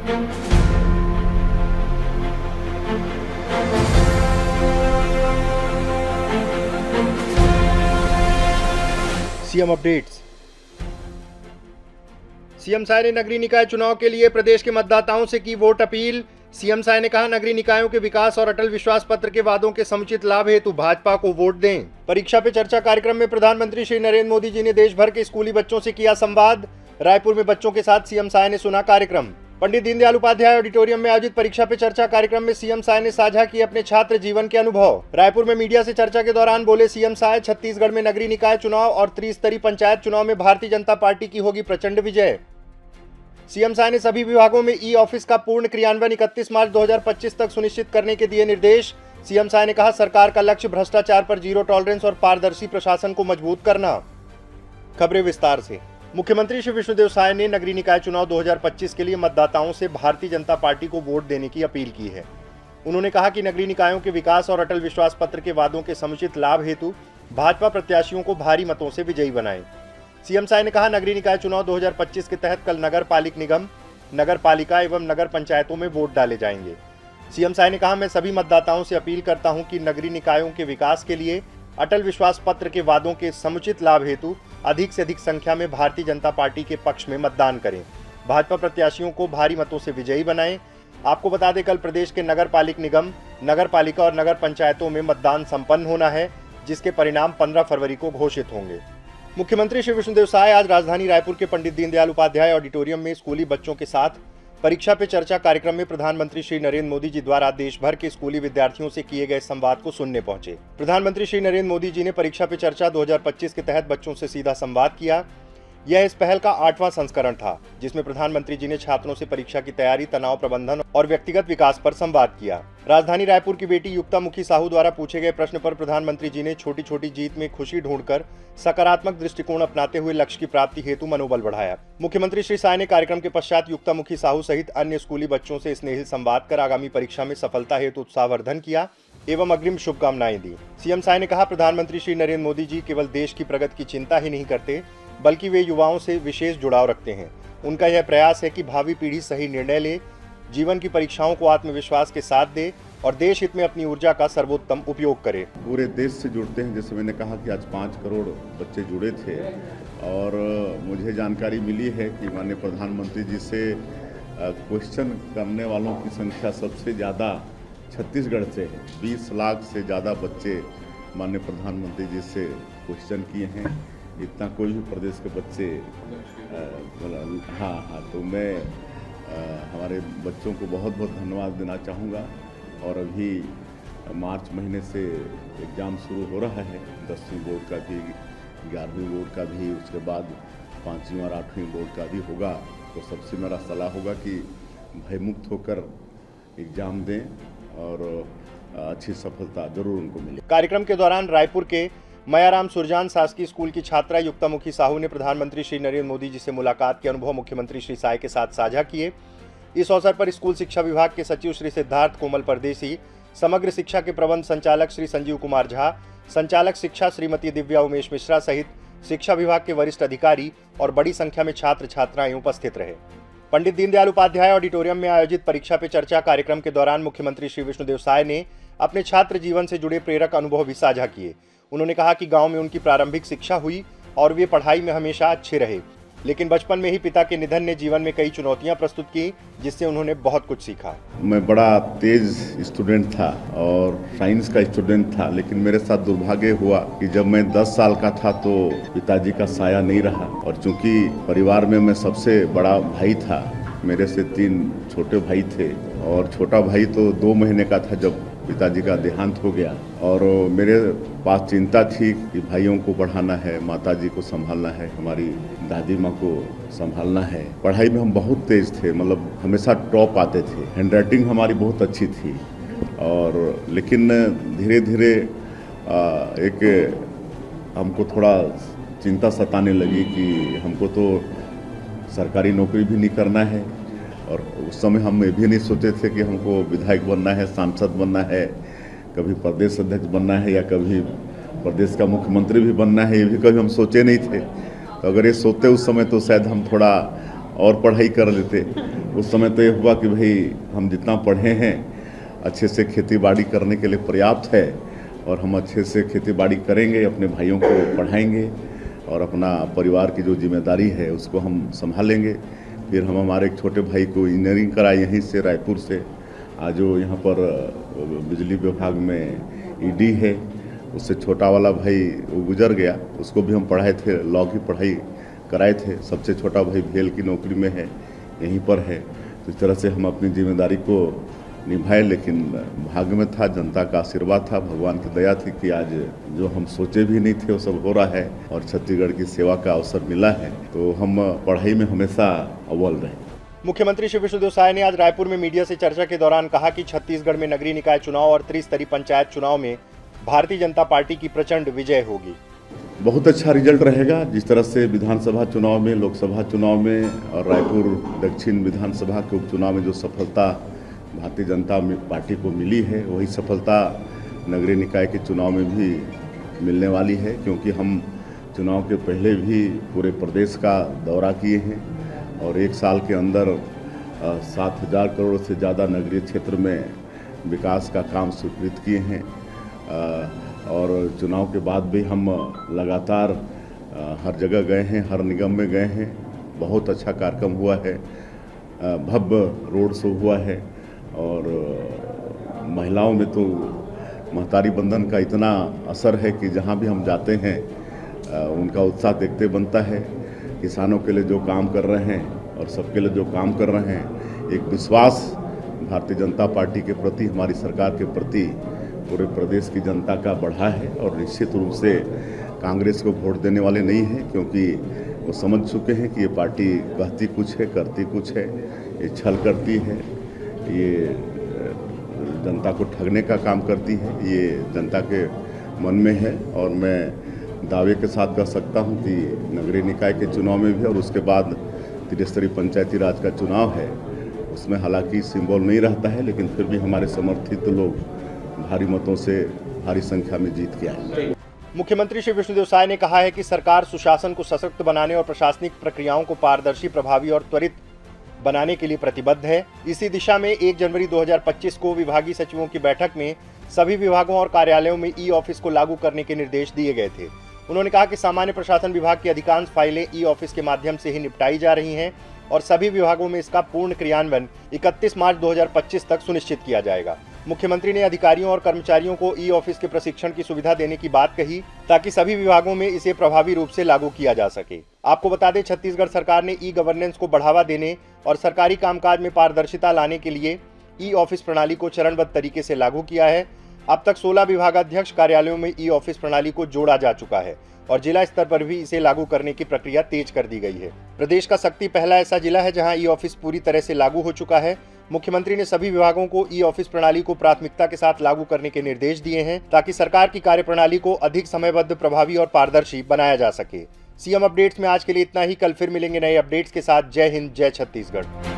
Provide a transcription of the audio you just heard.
CM updates. CM Sai ने नगरीय निकाय चुनाव के लिए प्रदेश के मतदाताओं से की वोट अपील। सीएम साय ने कहा, नगरीय निकायों के विकास और अटल विश्वास पत्र के वादों के समुचित लाभ हेतु भाजपा को वोट दें। परीक्षा पे चर्चा कार्यक्रम में प्रधानमंत्री श्री नरेंद्र मोदी जी ने देश भर के स्कूली बच्चों से किया संवाद। रायपुर में बच्चों के साथ सीएम साय ने सुना कार्यक्रम। पंडित दीनदयाल उपाध्याय ऑडिटोरियम में आयोजित परीक्षा पे चर्चा कार्यक्रम में सीएम साय ने साझा किए अपने छात्र जीवन के अनुभव। रायपुर में मीडिया से चर्चा के दौरान बोले सीएम साय, छत्तीसगढ़ में नगरीय निकाय चुनाव और त्रिस्तरीय पंचायत चुनाव में भारतीय जनता पार्टी की होगी प्रचंड विजय। सीएम साय ने सभी विभागों में ई ऑफिस का पूर्ण क्रियान्वयन 31 मार्च 2025 तक सुनिश्चित करने के दिए निर्देश। सीएम साय ने कहा, सरकार का लक्ष्य भ्रष्टाचार पर जीरो टॉलरेंस और पारदर्शी प्रशासन को मजबूत करना। खबरें विस्तार से। मुख्यमंत्री श्री विष्णुदेव साय ने नगरीय निकाय चुनाव 2025 के लिए मतदाताओं से भारतीय जनता पार्टी को वोट देने की अपील की है। उन्होंने कहा कि नगरीय निकायों के विकास और अटल विश्वास पत्र के वादों के समुचित लाभ हेतु भाजपा प्रत्याशियों को भारी मतों से विजयी बनाएं। सीएम साय ने कहा, नगरीय निकाय चुनाव 2025 के तहत कल नगर पालिक निगम, नगर पालिका एवं नगर पंचायतों में वोट डाले जाएंगे। सीएम साय ने कहा, मैं सभी मतदाताओं से अपील करता हूं कि नगरीय निकायों के विकास के लिए अटल विश्वास पत्र के वादों के समुचित लाभ हेतु अधिक से अधिक संख्या में भारतीय जनता पार्टी के पक्ष में मतदान करें, भाजपा प्रत्याशियों को भारी मतों से विजयी बनाएं। आपको बता दें, कल प्रदेश के नगर पालिक निगम, नगर पालिका और नगर पंचायतों में मतदान संपन्न होना है, जिसके परिणाम 15 फरवरी को घोषित होंगे। मुख्यमंत्री श्री विष्णुदेव साय आज राजधानी रायपुर के पंडित दीनदयाल उपाध्याय ऑडिटोरियम में स्कूली बच्चों के साथ परीक्षा पे चर्चा कार्यक्रम में प्रधानमंत्री श्री नरेंद्र मोदी जी द्वारा देश भर के स्कूली विद्यार्थियों से किए गए संवाद को सुनने पहुंचे। प्रधानमंत्री श्री नरेंद्र मोदी जी ने परीक्षा पे चर्चा 2025 के तहत बच्चों से सीधा संवाद किया। यह इस पहल का 8वां संस्करण था, जिसमें प्रधानमंत्री जी ने छात्रों से परीक्षा की तैयारी, तनाव प्रबंधन और व्यक्तिगत विकास पर संवाद किया। राजधानी रायपुर की बेटी युक्तामुखी साहू द्वारा पूछे गए प्रश्न पर प्रधानमंत्री जी ने छोटी छोटी जीत में खुशी ढूंढकर सकारात्मक दृष्टिकोण अपनाते हुए लक्ष्य की प्राप्ति हेतु मनोबल बढ़ाया। मुख्यमंत्री श्री साय ने कार्यक्रम के पश्चात युक्तामुखी साहू सहित अन्य स्कूली बच्चों से स्नेहिल संवाद कर आगामी परीक्षा में सफलता हेतु उत्साहवर्धन किया एवं अग्रिम शुभकामनाएं दी। सीएम साय ने कहा, प्रधानमंत्री श्री नरेंद्र मोदी जी केवल देश की प्रगति की चिंता ही नहीं करते, बल्कि वे युवाओं से विशेष जुड़ाव रखते हैं। उनका यह प्रयास है कि भावी पीढ़ी सही निर्णय ले, जीवन की परीक्षाओं को आत्मविश्वास के साथ दे और देश हित में अपनी ऊर्जा का सर्वोत्तम उपयोग करे। पूरे देश से जुड़ते हैं। जैसे मैंने कहा कि आज 5 करोड़ बच्चे जुड़े थे और मुझे जानकारी मिली है कि माननीय प्रधानमंत्री जी से क्वेश्चन करने वालों की संख्या सबसे ज़्यादा छत्तीसगढ़ से है। 20 लाख से ज़्यादा बच्चे माननीय प्रधानमंत्री जी से क्वेश्चन किए हैं। इतना कोई भी प्रदेश के बच्चे हाँ, तो मैं हमारे बच्चों को बहुत बहुत धन्यवाद देना चाहूँगा। और अभी मार्च महीने से एग्ज़ाम शुरू हो रहा है, 10वीं बोर्ड का भी, 11वीं बोर्ड का भी, उसके बाद 5वीं और 8वीं बोर्ड का भी होगा। तो सबसे मेरा सलाह होगा कि भयमुक्त होकर एग्ज़ाम दें और अच्छी सफलता जरूर उनको मिले। कार्यक्रम के दौरान रायपुर के मयाराम सुरजान शासकीय स्कूल की छात्रा युक्तामुखी साहू ने प्रधानमंत्री श्री नरेंद्र मोदी जी से मुलाकात के अनुभव मुख्यमंत्री श्री साय के साथ साझा किए। इस अवसर पर स्कूल शिक्षा विभाग के सचिव श्री सिद्धार्थ कोमल परदेसी, समग्र शिक्षा के प्रबंध संचालक श्री संजीव कुमार झा, संचालक शिक्षा श्रीमती दिव्या उमेश मिश्रा सहित शिक्षा विभाग के वरिष्ठ अधिकारी और बड़ी संख्या में छात्र छात्राएं उपस्थित रहे। पंडित दीनदयाल उपाध्याय ऑडिटोरियम में आयोजित परीक्षा पे चर्चा कार्यक्रम के दौरान मुख्यमंत्री श्री विष्णुदेव साय ने अपने छात्र जीवन से जुड़े प्रेरक अनुभव भी साझा किए। उन्होंने कहा कि गांव में उनकी प्रारंभिक शिक्षा हुई और वे पढ़ाई में हमेशा अच्छे रहे, लेकिन बचपन में ही पिता के निधन ने जीवन में कई चुनौतियां प्रस्तुत की, जिससे उन्होंने बहुत कुछ सीखा। मैं बड़ा तेज स्टूडेंट था और साइंस का स्टूडेंट था, लेकिन मेरे साथ दुर्भाग्य हुआ कि जब मैं 10 साल का था तो पिताजी का साया नहीं रहा। और चूंकि परिवार में मैं सबसे बड़ा भाई था, मेरे से 3 छोटे भाई थे और छोटा भाई तो 2 महीने का था जब पिताजी का देहांत हो गया। और मेरे पास चिंता थी कि भाइयों को पढ़ाना है, माताजी को संभालना है, हमारी दादी माँ को संभालना है। पढ़ाई में हम बहुत तेज थे, मतलब हमेशा टॉप आते थे, हैंडराइटिंग हमारी बहुत अच्छी थी। और लेकिन धीरे धीरे एक हमको थोड़ा चिंता सताने लगी कि हमको तो सरकारी नौकरी भी नहीं करना है। और उस समय हम ये भी नहीं सोचे थे कि हमको विधायक बनना है, सांसद बनना है, कभी प्रदेश अध्यक्ष बनना है या कभी प्रदेश का मुख्यमंत्री भी बनना है, ये भी कभी हम सोचे नहीं थे। तो अगर ये सोचते उस समय तो शायद हम थोड़ा और पढ़ाई कर लेते। उस समय तो ये हुआ कि भाई हम जितना पढ़े हैं अच्छे से खेती बाड़ी करने के लिए पर्याप्त है और हम अच्छे से खेती बाड़ी करेंगे, अपने भाइयों को पढ़ाएंगे और अपना परिवार की जो जिम्मेदारी है उसको हम संभालेंगे। फिर हम हमारे एक छोटे भाई को इंजीनियरिंग कराए यहीं से रायपुर से। आज जो यहाँ पर बिजली विभाग में ईडी है, उससे छोटा वाला भाई वो गुजर गया, उसको भी हम पढ़ाए थे, लॉ की पढ़ाई कराए थे। सबसे छोटा भाई भेल की नौकरी में है, यहीं पर है। तो इस तरह से हम अपनी जिम्मेदारी को निभाए, लेकिन भाग्य में था, जनता का आशीर्वाद था, भगवान की दया थी कि आज जो हम सोचे भी नहीं थे वो सब हो रहा है और छत्तीसगढ़ की सेवा का अवसर मिला है। तो हम पढ़ाई में हमेशा अव्वल रहे। मुख्यमंत्री श्री विष्णुदेव साय ने आज रायपुर में मीडिया से चर्चा के दौरान कहा कि छत्तीसगढ़ में नगरीय निकाय चुनाव और त्रिस्तरीय पंचायत चुनाव में भारतीय जनता पार्टी की प्रचंड विजय होगी। बहुत अच्छा रिजल्ट रहेगा। जिस तरह से विधानसभा चुनाव में, लोकसभा चुनाव में और रायपुर दक्षिण विधानसभा के उपचुनाव में जो सफलता भारतीय जनता पार्टी को मिली है, वही सफलता नगरीय निकाय के चुनाव में भी मिलने वाली है। क्योंकि हम चुनाव के पहले भी पूरे प्रदेश का दौरा किए हैं और एक साल के अंदर 7,000 करोड़ से ज़्यादा नगरीय क्षेत्र में विकास का काम स्वीकृत किए हैं। और चुनाव के बाद भी हम लगातार हर जगह गए हैं, हर निगम में गए हैं। बहुत अच्छा कार्यक्रम हुआ है, भव्य रोड शो हुआ है और महिलाओं में तो महतारी बंधन का इतना असर है कि जहां भी हम जाते हैं उनका उत्साह देखते बनता है। किसानों के लिए जो काम कर रहे हैं और सबके लिए जो काम कर रहे हैं, एक विश्वास भारतीय जनता पार्टी के प्रति, हमारी सरकार के प्रति पूरे प्रदेश की जनता का बढ़ा है। और निश्चित रूप से कांग्रेस को वोट देने वाले नहीं हैं, क्योंकि वो समझ चुके हैं कि ये पार्टी कहती कुछ है, करती कुछ है, ये छल करती है, ये जनता को ठगने का काम करती है। ये जनता के मन में है और मैं दावे के साथ कह सकता हूं कि नगरीय निकाय के चुनाव में भी और उसके बाद त्रिस्तरीय पंचायती राज का चुनाव है, उसमें हालांकि सिंबल नहीं रहता है, लेकिन फिर भी हमारे समर्थित लोग भारी मतों से भारी संख्या में जीत के आए। मुख्यमंत्री श्री विष्णुदेव साय ने कहा है कि सरकार सुशासन को सशक्त बनाने और प्रशासनिक प्रक्रियाओं को पारदर्शी, प्रभावी और त्वरित बनाने के लिए प्रतिबद्ध है। इसी दिशा में 1 जनवरी 2025 को विभागीय सचिवों की बैठक में सभी विभागों और कार्यालयों में ई ऑफिस को लागू करने के निर्देश दिए गए थे। उन्होंने कहा कि सामान्य प्रशासन विभाग की अधिकांश फाइलें ई ऑफिस के माध्यम से ही निपटाई जा रही हैं और सभी विभागों में इसका पूर्ण क्रियान्वयन 31 मार्च 2025 तक सुनिश्चित किया जाएगा। मुख्यमंत्री ने अधिकारियों और कर्मचारियों को ई ऑफिस के प्रशिक्षण की सुविधा देने की बात कही, ताकि सभी विभागों में इसे प्रभावी रूप से लागू किया जा सके। आपको बता दें, छत्तीसगढ़ सरकार ने ई गवर्नेंस को बढ़ावा देने और सरकारी कामकाज में पारदर्शिता लाने के लिए ई ऑफिस प्रणाली को चरणबद्ध तरीके से लागू किया है। अब तक 16 विभागाध्यक्ष कार्यालयों में ई ऑफिस प्रणाली को जोड़ा जा चुका है और जिला स्तर पर भी इसे लागू करने की प्रक्रिया तेज कर दी गई है। प्रदेश का सक्ती पहला ऐसा जिला है जहां ई ऑफिस पूरी तरह से लागू हो चुका है। मुख्यमंत्री ने सभी विभागों को ई ऑफिस प्रणाली को प्राथमिकता के साथ लागू करने के निर्देश दिए हैं, ताकि सरकार की कार्यप्रणाली को अधिक समयबद्ध, प्रभावी और पारदर्शी बनाया जा सके। सीएम अपडेट्स में आज के लिए इतना ही। कल फिर मिलेंगे नए अपडेट्स के साथ। जय हिंद, जय छत्तीसगढ़।